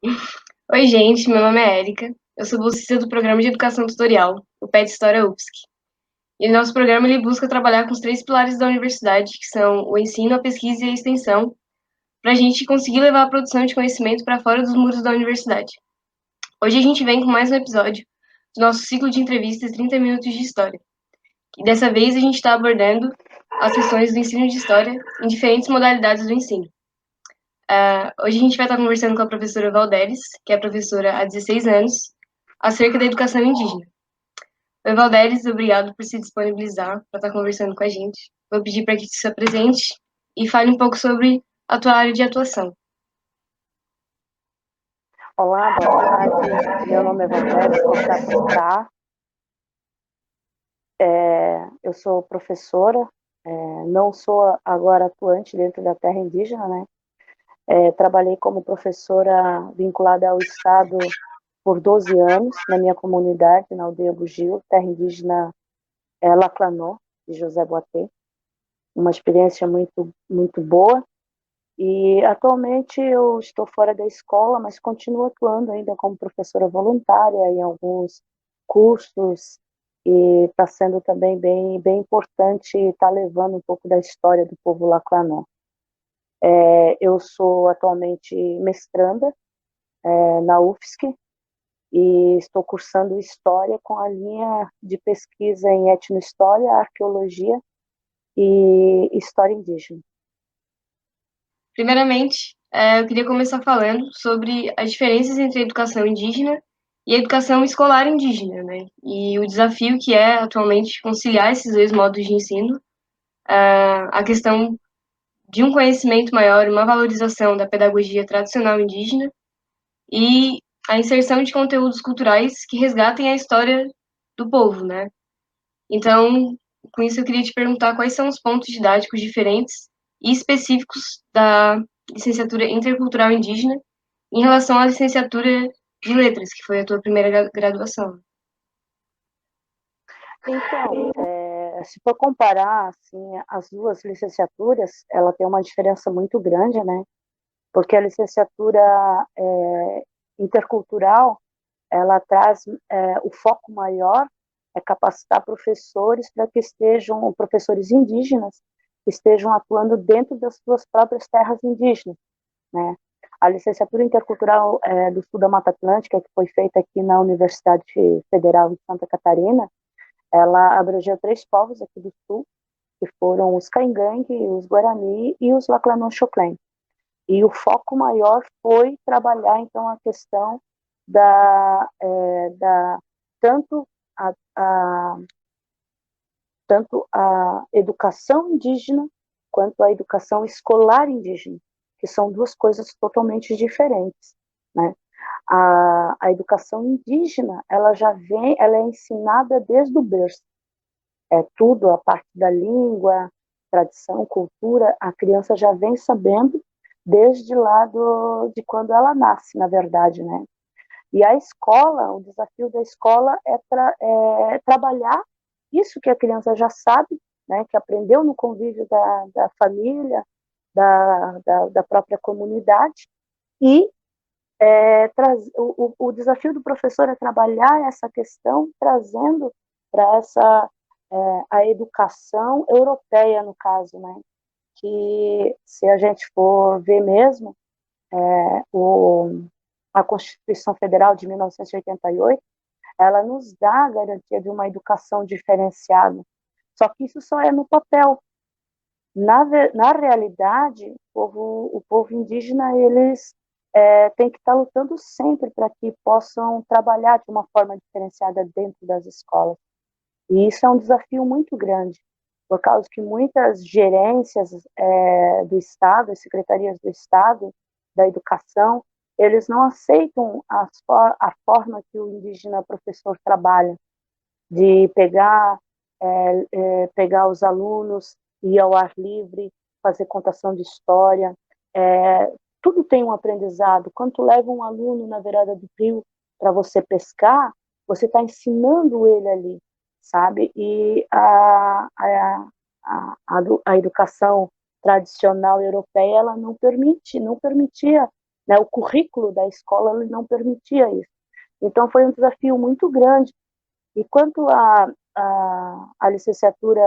Oi, gente, meu nome é Érica. Eu sou bolsista do Programa de Educação Tutorial, o PET História UFSC. E o nosso programa ele busca trabalhar com os três pilares da universidade, que são o ensino, a pesquisa e a extensão, para a gente conseguir levar a produção de conhecimento para fora dos muros da universidade. Hoje a gente vem com mais um episódio do nosso ciclo de entrevistas 30 minutos de história. E dessa vez a gente está abordando as questões do ensino de história em diferentes modalidades do ensino. Hoje a gente vai estar conversando com a professora Valdéres, que é professora há 16 anos, acerca da educação indígena. Oi, Valdéres, obrigado por se disponibilizar para estar conversando com a gente. Vou pedir para que tu se apresente e fale um pouco sobre a tua área de atuação. Olá, boa tarde. Meu nome é Valdéres Costato Sá. Eu sou professora, não sou agora atuante dentro da terra indígena, né? Trabalhei como professora vinculada ao Estado por 12 anos na minha comunidade, na aldeia Bugio, terra indígena Laclanó, de José Boatê. Uma experiência muito, muito boa. E atualmente eu estou fora da escola, mas continuo atuando ainda como professora voluntária em alguns cursos e está sendo também bem importante estar levando um pouco da história do povo laclanó. Eu sou atualmente mestranda na UFSC e estou cursando História com a linha de pesquisa em Etnohistória, Arqueologia e História Indígena. Primeiramente, eu queria começar falando sobre as diferenças entre a educação indígena e a educação escolar indígena, né? E o desafio que é atualmente conciliar esses dois modos de ensino, a questão de um conhecimento maior, uma valorização da pedagogia tradicional indígena e a inserção de conteúdos culturais que resgatem a história do povo, né? Então, com isso eu queria te perguntar quais são os pontos didáticos diferentes e específicos da licenciatura intercultural indígena em relação à licenciatura de letras, que foi a tua primeira graduação. Então, se for comparar assim, as duas licenciaturas, ela tem uma diferença muito grande, né? Porque a licenciatura intercultural, ela traz o foco maior é capacitar professores para que estejam, professores indígenas, que estejam atuando dentro das suas próprias terras indígenas, né? A licenciatura intercultural do Sul da Mata Atlântica, que foi feita aqui na Universidade Federal de Santa Catarina, ela abrangeu três povos aqui do Sul, que foram os Caingangue, os Guarani e os Laclanô-Choclen. E o foco maior foi trabalhar, então, a questão da tanto a, a, tanto a educação indígena quanto a educação escolar indígena, que são duas coisas totalmente diferentes, né? A educação indígena, ela é ensinada desde o berço. É tudo, a parte da língua, tradição, cultura, a criança já vem sabendo desde lá de quando ela nasce, na verdade, né? E a escola, o desafio da escola é trabalhar isso que a criança já sabe, né, que aprendeu no convívio da família, da própria comunidade, e o desafio do professor é trabalhar essa questão, trazendo para a educação europeia, no caso, né, que se a gente for ver mesmo, o a Constituição Federal de 1988, ela nos dá a garantia de uma educação diferenciada. Só que isso só é no papel. Na realidade, o povo indígena, eles têm que estar lutando sempre para que possam trabalhar de uma forma diferenciada dentro das escolas. E isso é um desafio muito grande, por causa que muitas gerências do Estado, as secretarias do Estado, da educação, eles não aceitam a forma que o indígena professor trabalha, de pegar os alunos, ir ao ar livre, fazer contação de história. Tudo tem um aprendizado. Quando tu leva um aluno na beirada do rio para você pescar, você está ensinando ele ali, sabe? E a educação tradicional europeia, ela não permitia né? O currículo da escola ele não permitia isso. Então foi um desafio muito grande. E quanto à licenciatura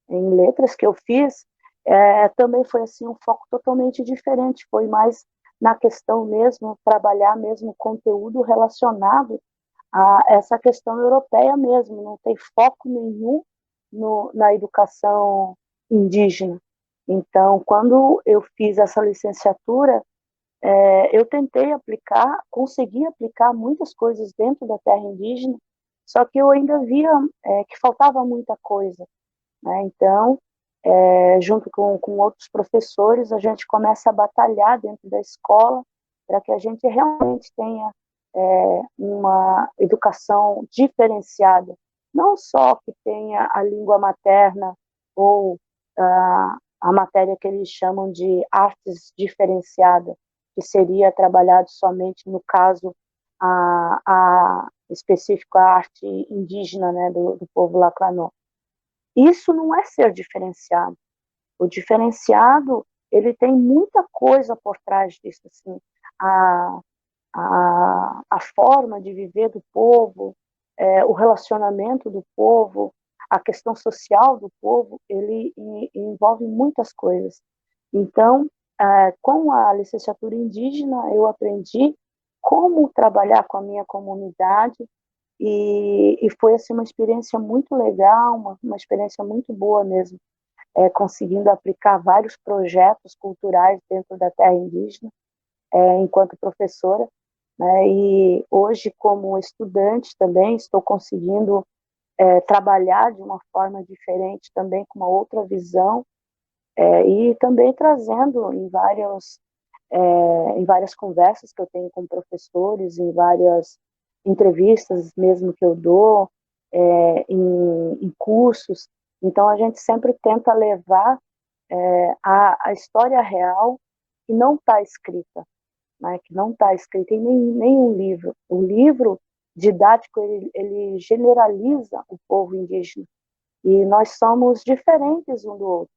em letras que eu fiz, também foi assim um foco totalmente diferente. Foi mais na questão mesmo, trabalhar mesmo conteúdo relacionado a essa questão europeia mesmo, não tem foco nenhum na educação indígena. Então, quando eu fiz essa licenciatura, eu tentei aplicar, consegui aplicar muitas coisas dentro da terra indígena, só que eu ainda via que faltava muita coisa, né? Então, junto com outros professores, a gente começa a batalhar dentro da escola para que a gente realmente tenha uma educação diferenciada, não só que tenha a língua materna ou a matéria que eles chamam de artes diferenciada, que seria trabalhado somente no caso a específico a arte indígena, né, do povo Laclanó. Isso não é ser diferenciado. O diferenciado, ele tem muita coisa por trás disso, assim, a, a forma de viver do povo, o relacionamento do povo, a questão social do povo, ele envolve muitas coisas. Então, com a licenciatura indígena, eu aprendi como trabalhar com a minha comunidade e foi assim uma experiência muito legal, uma experiência muito boa mesmo, conseguindo aplicar vários projetos culturais dentro da terra indígena, enquanto professora, né? E hoje, como estudante também, estou conseguindo trabalhar de uma forma diferente também, com uma outra visão, e também trazendo em várias conversas que eu tenho com professores, em várias entrevistas mesmo que eu dou, em cursos. Então, a gente sempre tenta levar a história real que não está escrita, né, que não está escrita em nenhum livro. O livro didático, ele generaliza o povo indígena, e nós somos diferentes um do outro.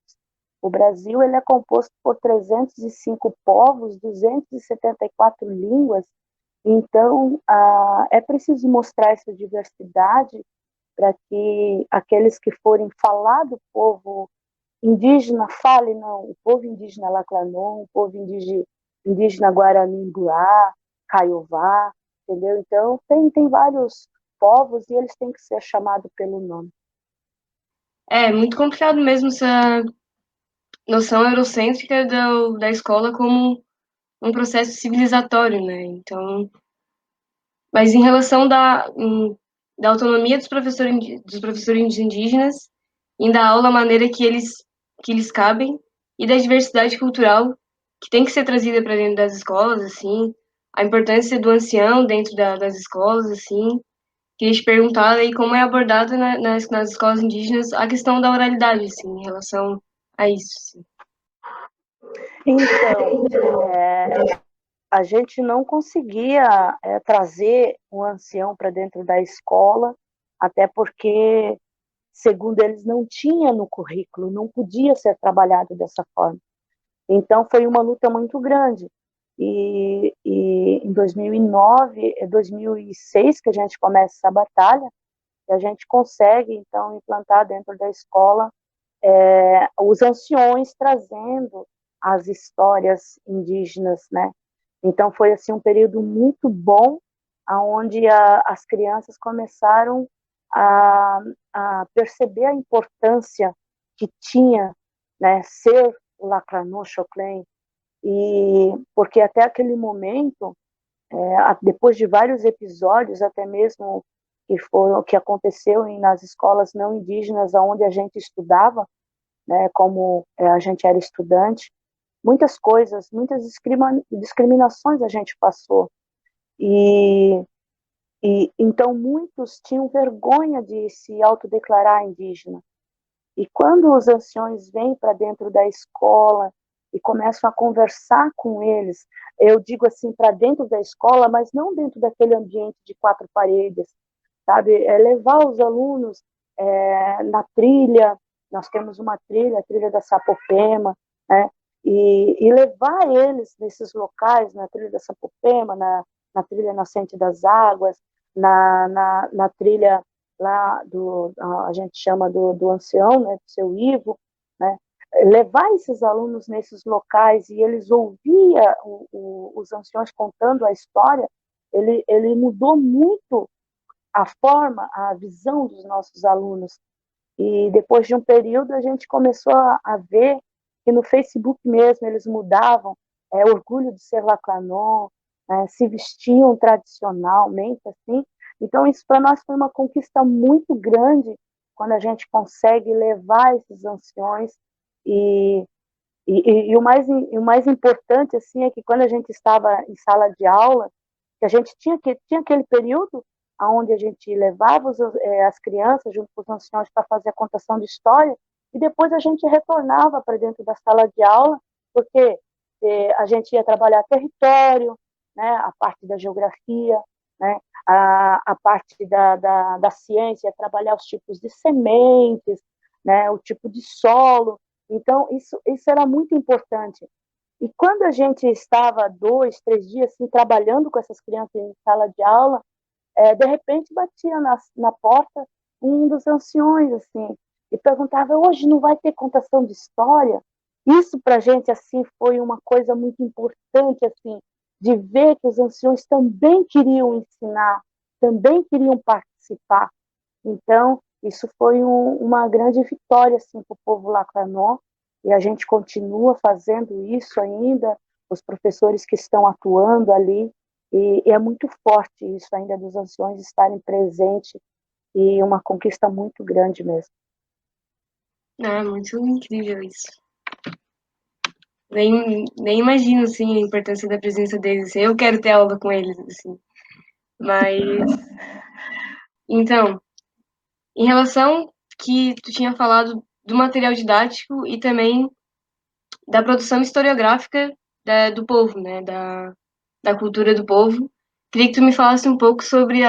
O Brasil ele é composto por 305 povos, 274 línguas, então é preciso mostrar essa diversidade para que aqueles que forem falar do povo indígena falem, não, o povo indígena Laclanon, o povo indígena Guarani-Nguá, Caiová, entendeu? Então tem vários povos e eles têm que ser chamados pelo nome. É muito complicado mesmo essa noção eurocêntrica da escola como um processo civilizatório, né? Então, mas em relação da autonomia dos professores indígenas, em dar aula da maneira que eles cabem, e da diversidade cultural que tem que ser trazida para dentro das escolas, assim, a importância do ancião dentro das escolas, assim. Queria te perguntar aí como é abordada nas escolas indígenas a questão da oralidade, assim, em relação a isso, assim. Então, a gente não conseguia trazer um ancião para dentro da escola, até porque, segundo eles, não tinha no currículo, não podia ser trabalhado dessa forma. Então, foi uma luta muito grande. E em 2009, 2006 que a gente começa essa batalha, e a gente consegue, então, implantar dentro da escola os anciões trazendo as histórias indígenas, né? Então foi assim um período muito bom, aonde as crianças começaram a, a perceber a importância que tinha, né, ser Lacranon Choclen, e porque até aquele momento, depois de vários episódios, até mesmo que aconteceu nas escolas não indígenas, aonde a gente estudava, né, como a gente era estudante, muitas coisas, muitas discriminações a gente passou. E, então muitos tinham vergonha de se autodeclarar indígena. E quando os anciões vêm para dentro da escola e começam a conversar com eles, eu digo assim, para dentro da escola, mas não dentro daquele ambiente de quatro paredes, sabe? Levar os alunos na trilha, nós temos uma trilha, a trilha da Sapopema, né? e levar eles nesses locais, na trilha da Sapopema, na trilha Nascente das Águas, na trilha lá a gente chama do Ancião, né, do Seu Ivo, né, levar esses alunos nesses locais e eles ouvia os anciões contando a história, ele mudou muito a forma, a visão dos nossos alunos. E depois de um período a gente começou a ver que no Facebook mesmo eles mudavam, orgulho de ser Lacranon, se vestiam tradicionalmente assim. Então isso para nós foi uma conquista muito grande quando a gente consegue levar esses anciões e o mais importante assim é que quando a gente estava em sala de aula, que a gente tinha aquele período onde a gente levava as crianças junto com os anciões para fazer a contação de história e depois a gente retornava para dentro da sala de aula, porque a gente ia trabalhar território, né, a parte da geografia, né, a parte da ciência, trabalhar os tipos de sementes, né, o tipo de solo. Então, isso era muito importante. E quando a gente estava 2, 3 dias assim, trabalhando com essas crianças em sala de aula, de repente batia na porta um dos anciões assim e perguntava: hoje não vai ter contação de história? Isso para a gente assim foi uma coisa muito importante assim, de ver que os anciões também queriam ensinar, também queriam participar. Então isso foi uma grande vitória assim para o povo Lacranon, e a gente continua fazendo isso ainda, os professores que estão atuando ali, e é muito forte isso ainda dos anciões estarem presentes, e uma conquista muito grande mesmo. Ah, muito incrível isso. Nem imagino, assim, a importância da presença deles. Assim. Eu quero ter aula com eles, assim. Mas, então, em relação que tu tinha falado do material didático e também da produção historiográfica do povo, né? Da cultura do povo. Queria que tu me falasse um pouco sobre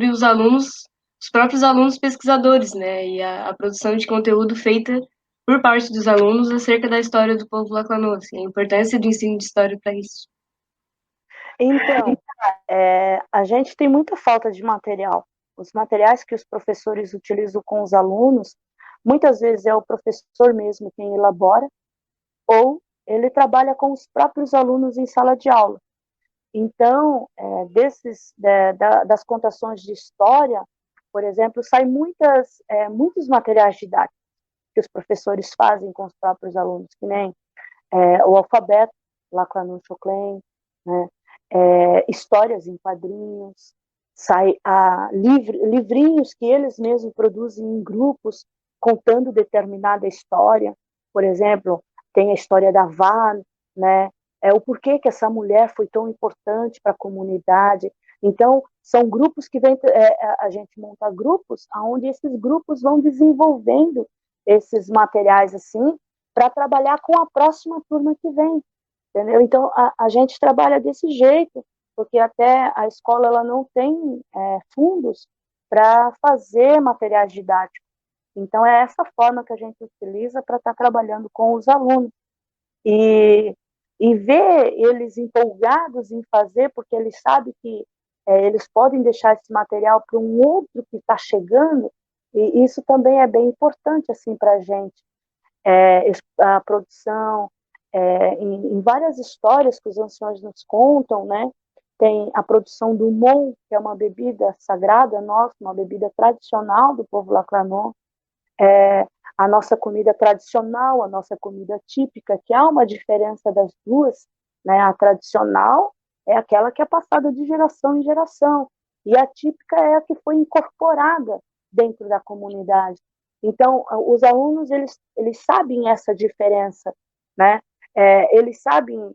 os alunos, os próprios alunos pesquisadores, né? E a produção de conteúdo feita por parte dos alunos acerca da história do povo lacanoa, assim, a importância do ensino de história para isso. Então, a gente tem muita falta de material. Os materiais que os professores utilizam com os alunos, muitas vezes é o professor mesmo quem elabora, ou ele trabalha com os próprios alunos em sala de aula. Então, das contações de história, por exemplo, saem muitos materiais didáticos que os professores fazem com os próprios alunos, que nem o alfabeto, Lacranon Choclen, né? Histórias em quadrinhos, livrinhos que eles mesmos produzem em grupos, contando determinada história. Por exemplo, tem a história da Van, né? O porquê que essa mulher foi tão importante para a comunidade. Então, são grupos que a gente monta grupos, onde esses grupos vão desenvolvendo esses materiais assim, para trabalhar com a próxima turma que vem. Entendeu? Então, a gente trabalha desse jeito, porque até a escola ela não tem fundos para fazer materiais didáticos. Então, é essa forma que a gente utiliza para estar trabalhando com os alunos. E ver eles empolgados em fazer, porque eles sabem que eles podem deixar esse material para um outro que está chegando, e isso também é bem importante assim, para a gente. A produção, em várias histórias que os anciões nos contam, né? Tem a produção do mon, que é uma bebida sagrada nossa, uma bebida tradicional do povo Lacranon, a nossa comida tradicional, a nossa comida típica, que há uma diferença das duas, né? A tradicional é aquela que é passada de geração em geração, e a típica é a que foi incorporada dentro da comunidade. Então, os alunos, eles sabem essa diferença, né? Eles sabem,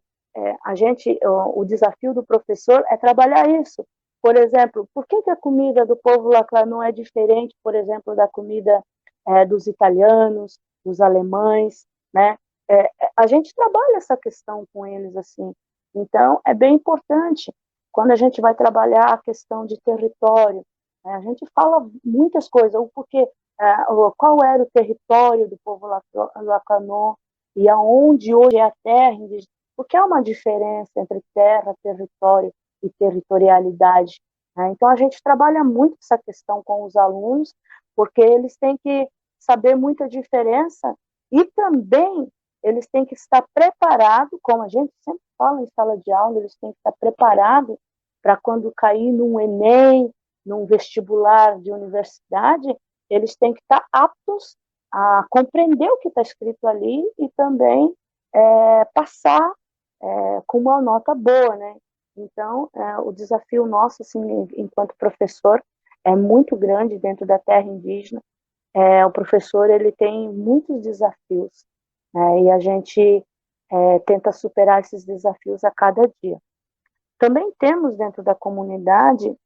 o desafio do professor é trabalhar isso. Por exemplo, por que a comida do povo Lacranon é diferente, por exemplo, da comida dos italianos, dos alemães, né? A gente trabalha essa questão com eles assim. Então, é bem importante quando a gente vai trabalhar a questão de território. Né? A gente fala muitas coisas, o porquê, qual era o território do povo Lacranon, e aonde hoje é a terra indígena, porque há uma diferença entre terra, território e territorialidade, né? Então a gente trabalha muito essa questão com os alunos, porque eles têm que saber muita diferença e também eles têm que estar preparados, como a gente sempre fala em sala de aula, eles têm que estar preparados para quando cair num Enem, num vestibular de universidade, eles têm que estar aptos a compreender o que está escrito ali e também passar com uma nota boa, né? Então, o desafio nosso, assim, enquanto professor, é muito grande dentro da terra indígena. O professor ele tem muitos desafios, né? E a gente tenta superar esses desafios a cada dia. Também temos dentro da comunidade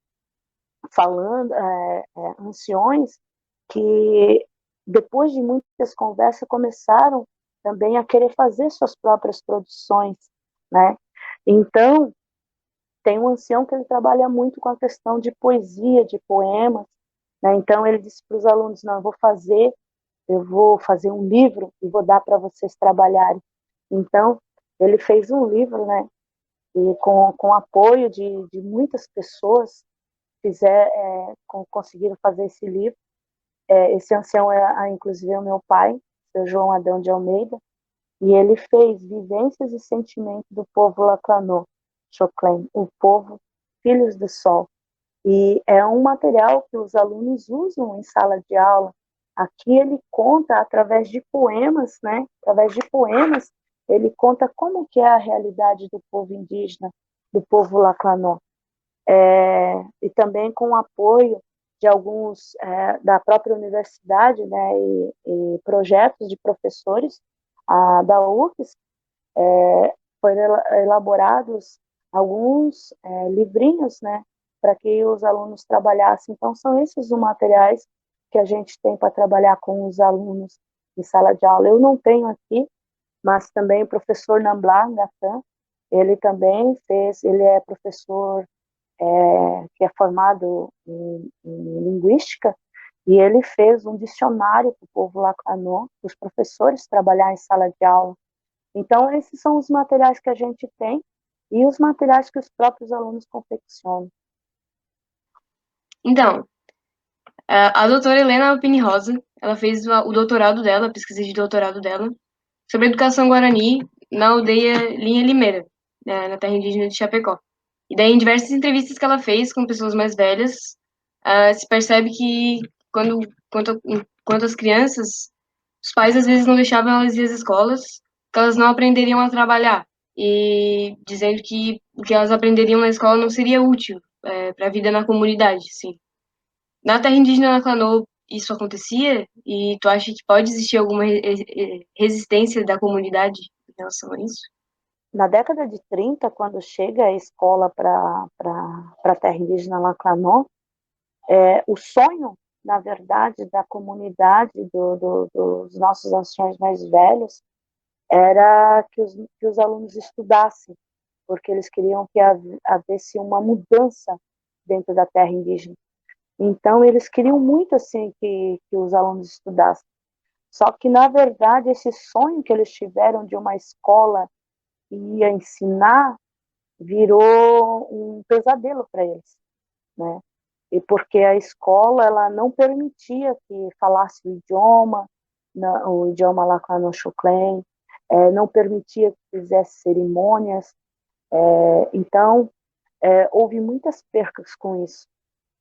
falando anciões que depois de muitas conversas começaram também a querer fazer suas próprias produções, né? Então tem um ancião que ele trabalha muito com a questão de poesia, de poemas, né? Então ele disse para os alunos: não, eu vou fazer um livro e vou dar para vocês trabalharem. Então ele fez um livro, né? E com apoio de muitas pessoas conseguiram fazer esse livro. Esse ancião inclusive, é o meu pai, seu João Adão de Almeida, e ele fez Vivências e Sentimentos do Povo Laclanô, Choclen, o povo Filhos do Sol. E é um material que os alunos usam em sala de aula. Aqui ele conta através de poemas, né? Através de poemas, ele conta como que é a realidade do povo indígena, do povo Laclanô. E também com o apoio de alguns da própria universidade, né, e projetos de professores da UFES, foram elaborados alguns livrinhos, né, para que os alunos trabalhassem. Então, são esses os materiais que a gente tem para trabalhar com os alunos em sala de aula. Eu não tenho aqui, mas também o professor Namblar Gatan, ele também ele é professor que é formado em linguística, e ele fez um dicionário para o povo Laclanô, para os professores trabalhar em sala de aula. Então, esses são os materiais que a gente tem e os materiais que os próprios alunos confeccionam. Então, a doutora Helena Alpine Rosa, ela fez o doutorado dela, a pesquisa de doutorado dela, sobre educação guarani na aldeia Linha Limeira, né, na terra indígena de Chapecó. E daí, em diversas entrevistas que ela fez com pessoas mais velhas, se percebe que quanto às crianças, os pais às vezes não deixavam elas ir às escolas, que elas não aprenderiam a trabalhar, e dizendo que o que elas aprenderiam na escola não seria útil para a vida na comunidade, sim. Na terra indígena na Clanô, isso acontecia? E tu acha que pode existir alguma resistência da comunidade em relação a isso? Na década de 30, quando chega a escola para a terra indígena Laclanô, o sonho, na verdade, da comunidade, dos nossos anciões mais velhos, era que os alunos estudassem, porque eles queriam que houvesse uma mudança dentro da terra indígena. Então, eles queriam muito assim que os alunos estudassem. Só que, na verdade, esse sonho que eles tiveram de uma escola que ia ensinar virou um pesadelo para eles, né? E porque a escola ela não permitia que falasse o idioma lá no Xuclém, não permitia que fizesse cerimônias. Então, houve muitas percas com isso.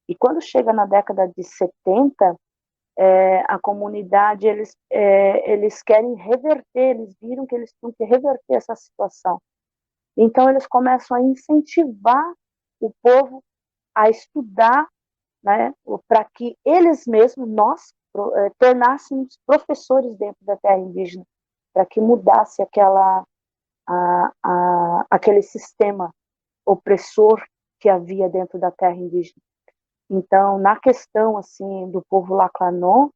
E quando chega na década de 70, a comunidade, eles querem reverter, eles viram que eles tinham que reverter essa situação. Então, eles começam a incentivar o povo a estudar, né, para que eles mesmos, nós, tornássemos professores dentro da terra indígena, para que mudasse aquele sistema opressor que havia dentro da terra indígena. Então, na questão assim do povo Laclanô,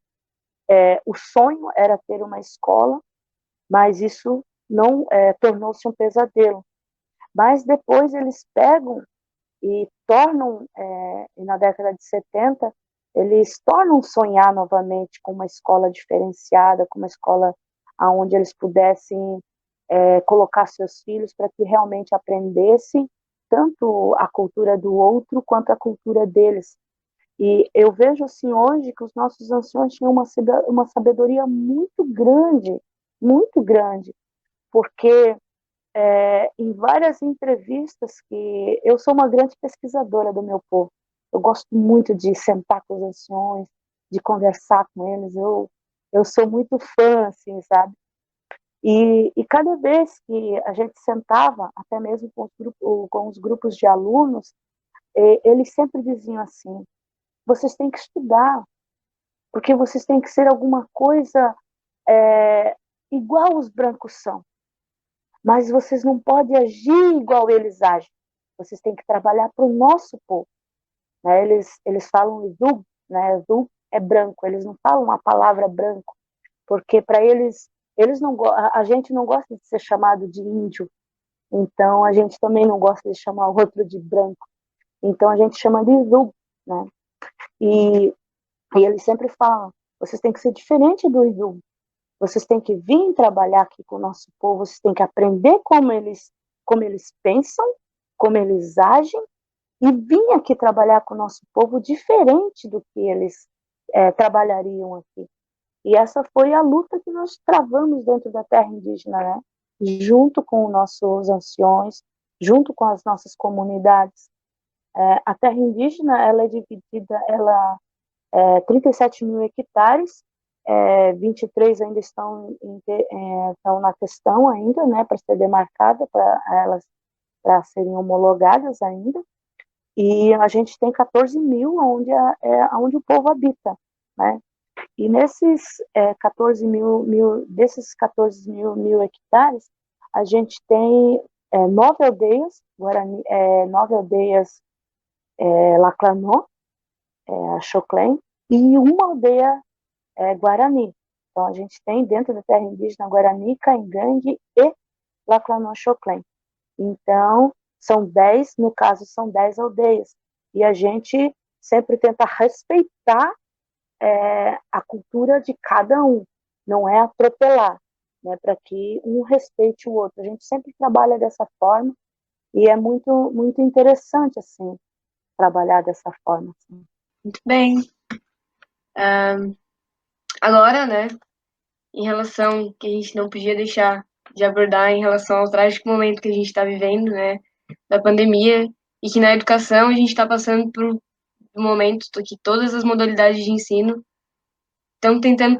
o sonho era ter uma escola, mas isso não tornou-se um pesadelo. Mas depois eles pegam e tornam, na década de 70, eles tornam sonhar novamente com uma escola diferenciada, com uma escola onde eles pudessem colocar seus filhos para que realmente aprendessem tanto a cultura do outro quanto a cultura deles. E eu vejo assim hoje que os nossos anciões tinham uma sabedoria muito grande, porque em várias entrevistas que eu sou uma grande pesquisadora do meu povo, eu gosto muito de sentar com os anciões, de conversar com eles, eu sou muito fã, assim, sabe? E cada vez que a gente sentava, até mesmo com os grupos de alunos, eles sempre diziam assim: vocês têm que estudar, porque vocês têm que ser alguma coisa igual os brancos são, mas vocês não podem agir igual eles agem. Vocês têm que trabalhar para o nosso povo. Né? Eles falam Zul, né? Zul é branco, eles não falam a palavra branco, porque para eles não, a gente não gosta de ser chamado de índio, então a gente também não gosta de chamar o outro de branco, então a gente chama de Zul, né? E eles sempre falam: vocês têm que ser diferente do Zul, vocês têm que vir trabalhar aqui com o nosso povo, vocês têm que aprender como eles pensam, como eles agem, e vir aqui trabalhar com o nosso povo diferente do que eles trabalhariam aqui. E essa foi a luta que nós travamos dentro da terra indígena, né? Junto com os nossos anciões, junto com as nossas comunidades. A terra indígena, ela é dividida, 37 mil hectares, 23 ainda estão na questão ainda, né, para ser demarcada, para serem homologadas ainda, e a gente tem 14 mil onde o povo habita, né? E nesses 14 mil hectares, a gente tem 9 aldeias, Guarani, 9 aldeias Laclanó, a Choclen, e uma aldeia Guarani. Então, a gente tem dentro da terra indígena Guarani, Caingangue e Laclanó Choclen. Então, são 10, no caso, são 10 aldeias. E a gente sempre tenta respeitar a cultura de cada um, não é atropelar, né, para que um respeite o outro. A gente sempre trabalha dessa forma e é muito, muito interessante, assim, trabalhar dessa forma. Assim. Muito bem. Agora, né, em relação que a gente não podia deixar de abordar em relação ao trágico momento que a gente está vivendo, né, da pandemia, e que na educação a gente está passando por um momento que todas as modalidades de ensino estão tentando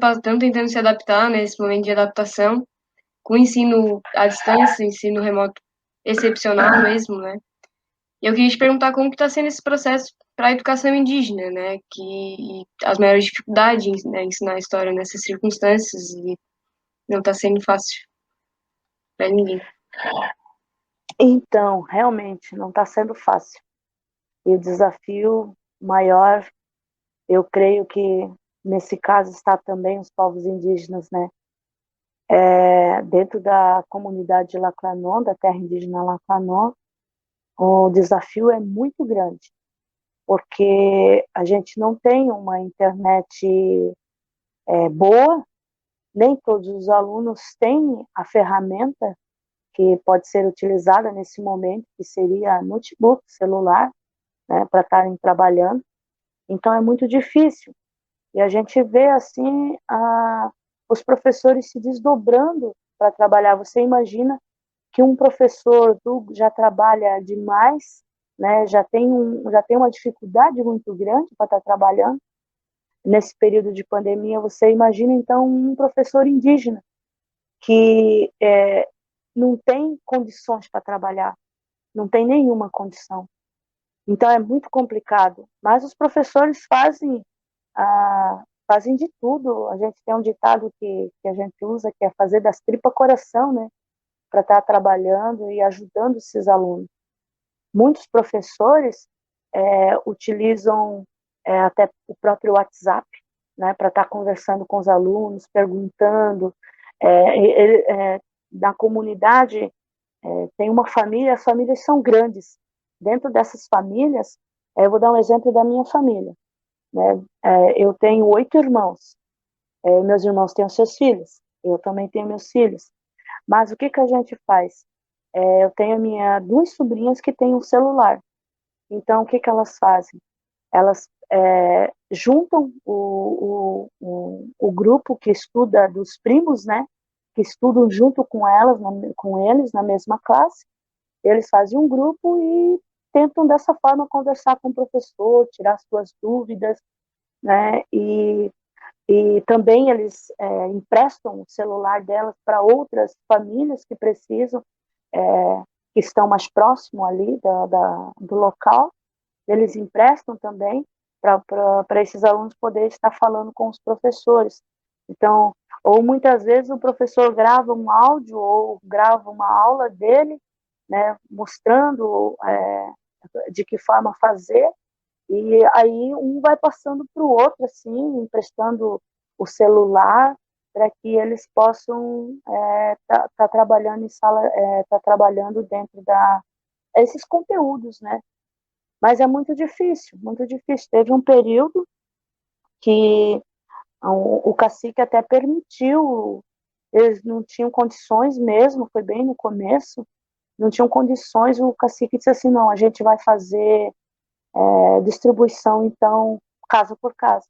se adaptar nesse momento de adaptação, com o ensino à distância, ensino remoto excepcional mesmo, né? E eu queria te perguntar como que está sendo esse processo para a educação indígena, né? Que as maiores dificuldades, né, ensinar a história nessas circunstâncias e não está sendo fácil para ninguém. Então, realmente, não está sendo fácil. E o desafio maior, eu creio que nesse caso está também os povos indígenas, né? Dentro da comunidade Laclanó, da terra indígena Laclanó, o desafio é muito grande, porque a gente não tem uma internet boa, nem todos os alunos têm a ferramenta que pode ser utilizada nesse momento, que seria notebook, celular, né, para estarem trabalhando. Então é muito difícil. E a gente vê assim os professores se desdobrando para trabalhar. Você imagina que um professor já trabalha demais, né, já tem uma dificuldade muito grande para estar trabalhando nesse período de pandemia. Você imagina então um professor indígena que não tem condições para trabalhar, não tem nenhuma condição. Então é muito complicado. Mas os professores fazem de tudo. A gente tem um ditado que a gente usa, que é fazer das tripas coração, né? Para estar trabalhando e ajudando esses alunos. Muitos professores utilizam até o próprio WhatsApp, né? Para estar conversando com os alunos, perguntando. Na comunidade tem uma família, as famílias são grandes. Dentro dessas famílias, eu vou dar um exemplo da minha família. Né? Eu tenho 8 irmãos. Meus irmãos têm os seus filhos. eu também tenho meus filhos. Mas o que que a gente faz? Eu tenho duas sobrinhas que têm um celular. Então, o que que elas fazem? Elas juntam o grupo que estuda dos primos, né? Que estudam junto com elas, com eles na mesma classe. Eles fazem um grupo e tentam dessa forma conversar com o professor, tirar suas dúvidas, né? E também eles emprestam o celular delas para outras famílias que precisam, que estão mais próximo ali do local. Eles emprestam também para esses alunos poderem estar falando com os professores. Então, ou muitas vezes o professor grava um áudio ou grava uma aula dele, né, mostrando de que forma fazer, e aí um vai passando para o outro, assim, emprestando o celular para que eles possam tá trabalhando em sala, tá trabalhando dentro esses conteúdos, né? Mas é muito difícil, muito difícil. Teve um período que o cacique até permitiu, eles não tinham condições mesmo, foi bem no começo, não tinham condições, o cacique disse assim, não, a gente vai fazer distribuição, então, casa por casa.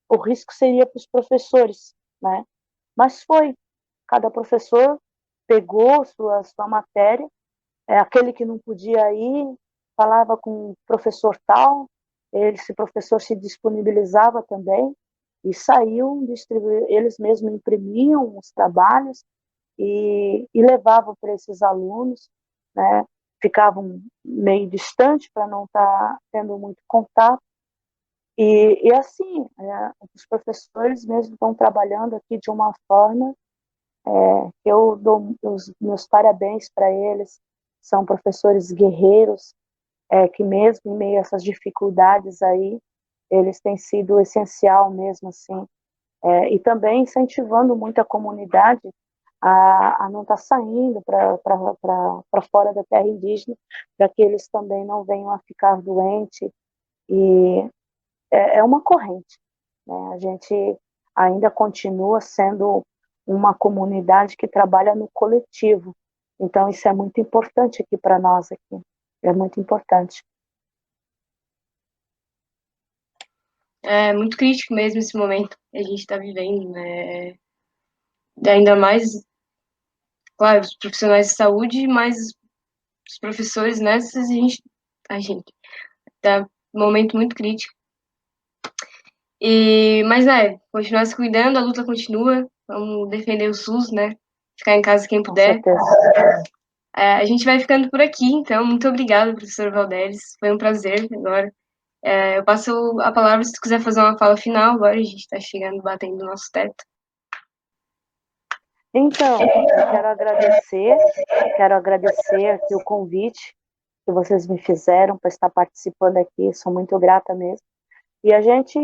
O risco seria para os professores, né? Mas cada professor pegou sua matéria, aquele que não podia ir, falava com o professor tal, esse professor se disponibilizava também, e saíam, eles mesmos imprimiam os trabalhos e levavam para esses alunos, né? Ficavam meio distante para não estar tendo muito contato, e assim, os professores mesmo estão trabalhando aqui de uma forma que eu dou os meus parabéns para eles, são professores guerreiros, que mesmo em meio a essas dificuldades aí, eles têm sido essencial mesmo, assim, e também incentivando muito a comunidade a não estar saindo para fora da terra indígena, para que eles também não venham a ficar doentes, e é uma corrente, né? A gente ainda continua sendo uma comunidade que trabalha no coletivo, então isso é muito importante aqui para nós aqui, é muito importante. É muito crítico mesmo esse momento que a gente está vivendo, né? Ainda mais, claro, os profissionais de saúde, mas os professores nessas, a gente tá num momento muito crítico. Mas, né, continuar se cuidando, a luta continua, vamos defender o SUS, né? Ficar em casa quem Com puder. certeza. A gente vai ficando por aqui, então, muito obrigada, professor Valdez, foi um prazer agora. Eu passo a palavra se tu quiser fazer uma fala final agora, a gente está chegando, batendo o nosso teto. Então, eu quero agradecer aqui o convite que vocês me fizeram para estar participando aqui, sou muito grata mesmo. E a gente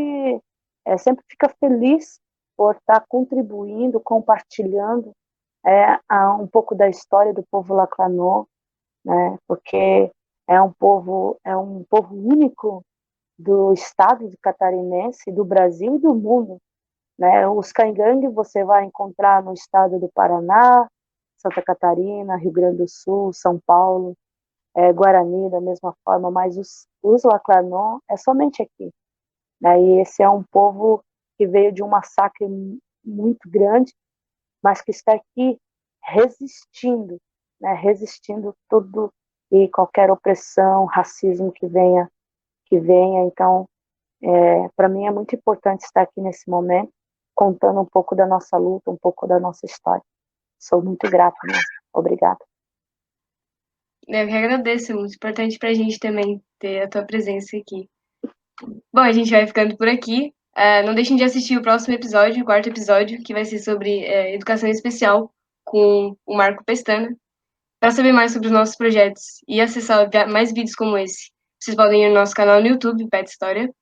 sempre fica feliz por estar contribuindo, compartilhando um pouco da história do povo Laclanô, né? Porque é um povo único do estado de catarinense, do Brasil e do mundo, né? Os caingangue você vai encontrar no estado do Paraná, Santa Catarina, Rio Grande do Sul, São Paulo, Guarani da mesma forma, mas os Laclanô é somente aqui, né? E esse é um povo que veio de um massacre muito grande, mas que está aqui resistindo, né? Resistindo tudo e qualquer opressão, racismo que venha. Então, para mim é muito importante estar aqui nesse momento, contando um pouco da nossa luta, um pouco da nossa história. Sou muito grata mesmo. Obrigada. Eu que agradeço, é muito importante pra gente também ter a tua presença aqui. Bom, a gente vai ficando por aqui. Não deixem de assistir o próximo episódio, o quarto episódio, que vai ser sobre educação especial com o Marco Pestana. Para saber mais sobre os nossos projetos e acessar mais vídeos como esse, vocês podem ir no nosso canal no YouTube, Pet História,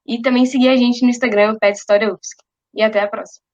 e também seguir a gente no Instagram, Pet História UFSC. E até a próxima!